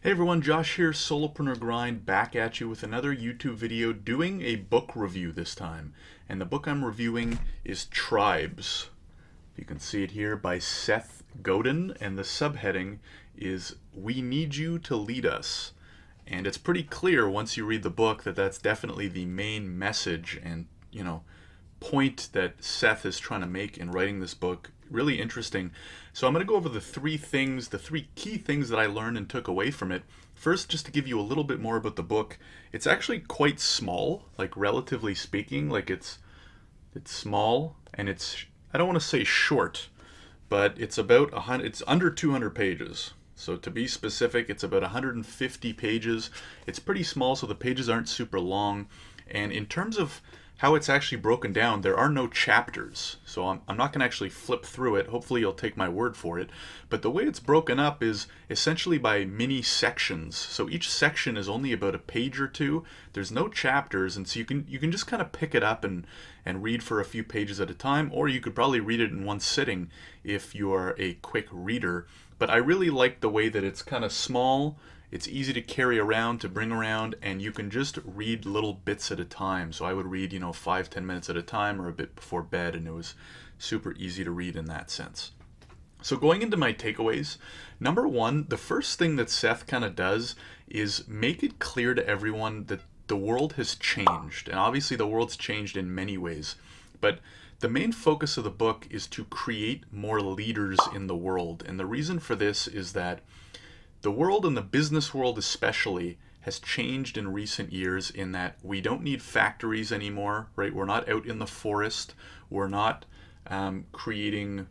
Hey everyone, Josh here, Solopreneur Grind, back at you with another YouTube video doing a book review this time. And the book I'm reviewing is Tribes. You can see it here by Seth Godin, and the subheading is We Need You to Lead Us. And it's pretty clear once you read the book that that's definitely the main message and, point that Seth is trying to make in writing this book. Really interesting. So I'm going to go over the three key things that I learned and took away from it. First, just to give you a little bit more about the book, it's actually quite small, like relatively speaking, like it's small and I don't want to say short, but it's it's under 200 pages. So to be specific, it's about 150 pages. It's pretty small, so the pages aren't super long. And in terms of how it's actually broken down, there are no chapters. So I'm not going to actually flip through it. Hopefully you'll take my word for it. But the way it's broken up is essentially by mini sections. So each section is only about a page or two. There's no chapters, and so you can just kind of pick it up and read for a few pages at a time, or you could probably read it in one sitting if you are a quick reader. But I really like the way that it's kind of small. It's easy to carry around, to bring around, and you can just read little bits at a time. So I would read, 5-10 minutes at a time or a bit before bed, and it was super easy to read in that sense. So going into my takeaways, number one, the first thing that Seth kind of does is make it clear to everyone that the world has changed. And obviously the world's changed in many ways. But the main focus of the book is to create more leaders in the world. And the reason for this is that the world, and the business world especially, has changed in recent years in that we don't need factories anymore, right? We're not out in the forest. We're not creating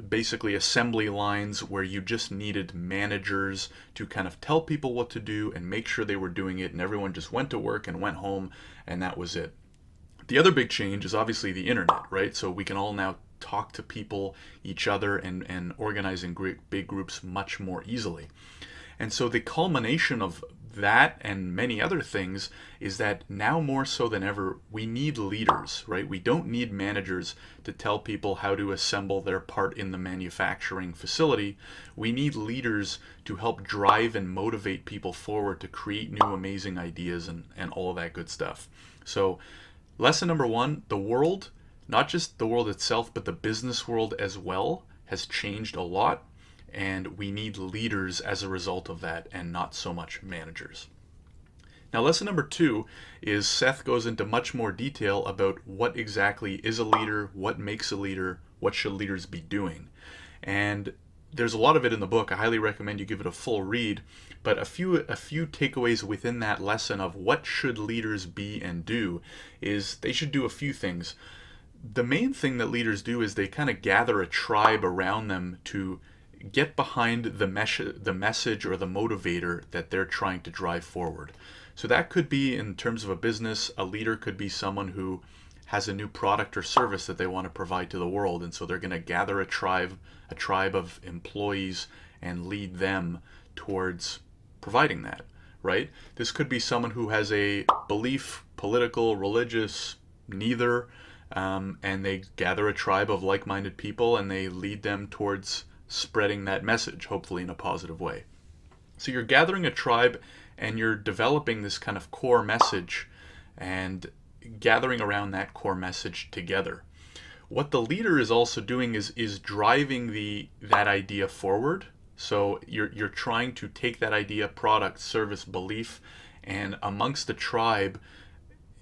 basically assembly lines where you just needed managers to kind of tell people what to do and make sure they were doing it, and everyone just went to work and went home, and that was it. The other big change is obviously the internet, right? So we can all now talk to people, each other, and organize in big groups much more easily. And so the culmination of that and many other things is that now more so than ever, we need leaders, right? We don't need managers to tell people how to assemble their part in the manufacturing facility. We need leaders to help drive and motivate people forward to create new amazing ideas and all of that good stuff. So lesson number one, the world, not just the world itself, but the business world as well, has changed a lot, and we need leaders as a result of that and not so much managers. Now, lesson number two is Seth goes into much more detail about what exactly is a leader, what makes a leader, what should leaders be doing. And there's a lot of it in the book. I highly recommend you give it a full read, but a few takeaways within that lesson of what should leaders be and do is they should do a few things. The main thing that leaders do is they kind of gather a tribe around them to get behind the message or the motivator that they're trying to drive forward. So that could be, in terms of a business, a leader could be someone who has a new product or service that they want to provide to the world, and so they're going to gather a tribe of employees and lead them towards providing that, right? This could be someone who has a belief, political, religious, neither, and they gather a tribe of like-minded people and they lead them towards spreading that message, hopefully in a positive way. So you're gathering a tribe and you're developing this kind of core message and gathering around that core message together. What the leader is also doing is driving that idea forward. So you're trying to take that idea, product, service, belief, and amongst the tribe,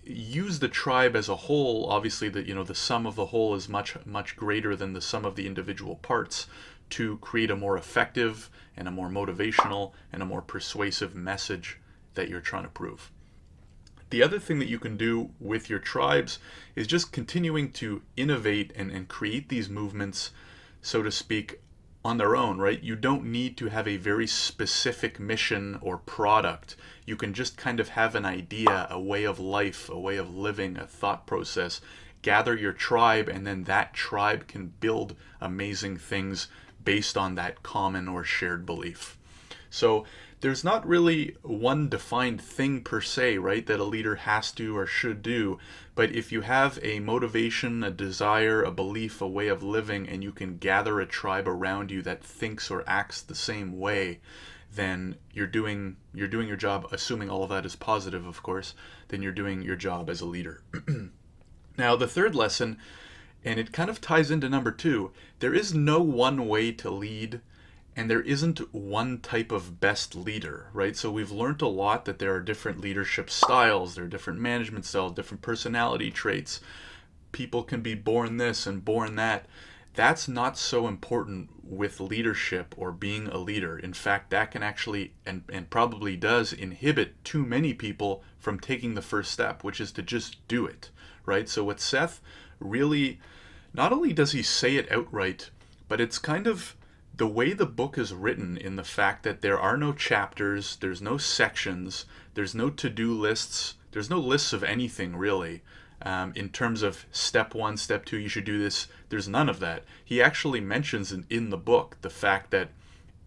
use the tribe as a whole. Obviously, the sum of the whole is much greater than the sum of the individual parts, to create a more effective and a more motivational and a more persuasive message that you're trying to prove. The other thing that you can do with your tribes is just continuing to innovate and create these movements, so to speak, on their own, right? You don't need to have a very specific mission or product. You can just kind of have an idea, a way of life, a way of living, a thought process. Gather your tribe, and then that tribe can build amazing things based on that common or shared belief. So there's not really one defined thing per se, right, that a leader has to or should do. But if you have a motivation, a desire, a belief, a way of living, and you can gather a tribe around you that thinks or acts the same way, then you're doing your job, assuming all of that is positive, of course, then you're doing your job as a leader. Now, the third lesson, and it kind of ties into number 2, there is no one way to lead, and there isn't one type of best leader, right? So we've learned a lot that there are different leadership styles, there are different management styles, different personality traits. People can be born this and born that. That's not so important with leadership or being a leader. In fact, that can actually, and probably does, inhibit too many people from taking the first step, which is to just do it, right? So what Seth really, not only does he say it outright, but it's kind of the way the book is written, in the fact that there are no chapters, there's no sections, there's no to-do lists, there's no lists of anything really. In terms of step 1, step 2, you should do this, there's none of that. He actually mentions in the book the fact that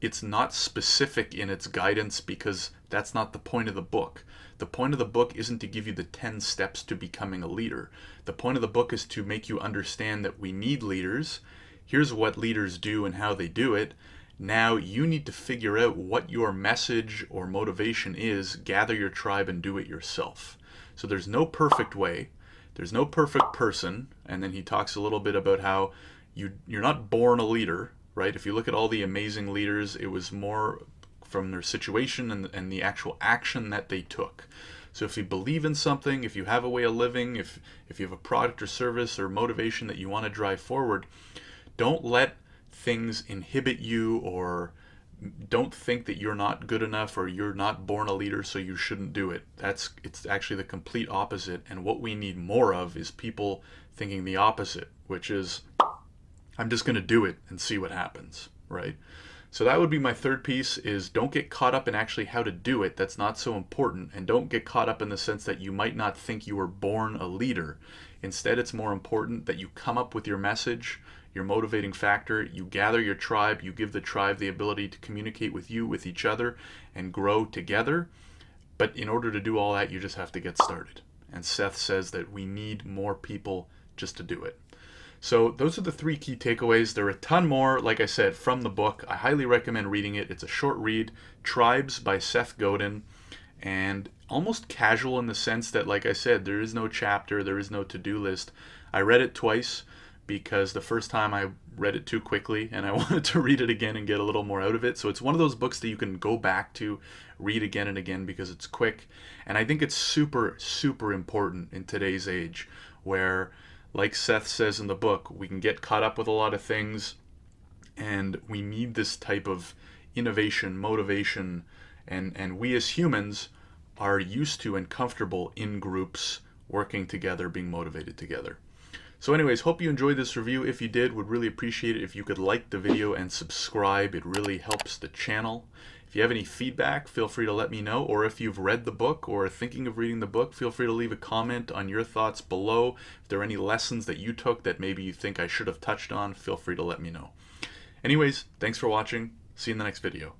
it's not specific in its guidance, because that's not the point of the book. The point of the book isn't to give you the 10 steps to becoming a leader. The point of the book is to make you understand that we need leaders. Here's what leaders do and how they do it. Now you need to figure out what your message or motivation is, gather your tribe, and do it yourself. So there's no perfect way. There's no perfect person. And then he talks a little bit about how you're not born a leader, right? If you look at all the amazing leaders, it was more from their situation and the actual action that they took. So if you believe in something, if you have a way of living, if you have a product or service or motivation that you want to drive forward, don't let things inhibit you, or don't think that you're not good enough or you're not born a leader so you shouldn't do it. It's actually the complete opposite, and what we need more of is people thinking the opposite, which is, I'm just going to do it and see what happens, right? So that would be my third piece, is don't get caught up in actually how to do it. That's not so important. And don't get caught up in the sense that you might not think you were born a leader. Instead, it's more important that you come up with your message, your motivating factor, you gather your tribe, you give the tribe the ability to communicate with you, with each other, and grow together. But in order to do all that, you just have to get started. And Seth says that we need more people just to do it. So those are the 3 key takeaways. There are a ton more, like I said, from the book. I highly recommend reading it. It's a short read, Tribes by Seth Godin, and almost casual in the sense that, like I said, there is no chapter, there is no to-do list. I read it twice because the first time I read it too quickly and I wanted to read it again and get a little more out of it. So it's one of those books that you can go back to, read again and again, because it's quick. And I think it's super, super important in today's age, where, like Seth says in the book, we can get caught up with a lot of things, and we need this type of innovation, motivation, and we as humans are used to and comfortable in groups, working together, being motivated together. So anyways, hope you enjoyed this review. If you did, would really appreciate it if you could like the video and subscribe. It really helps the channel. If you have any feedback, feel free to let me know. Or if you've read the book or are thinking of reading the book, feel free to leave a comment on your thoughts below. If there are any lessons that you took that maybe you think I should have touched on, feel free to let me know. Anyways, thanks for watching. See you in the next video.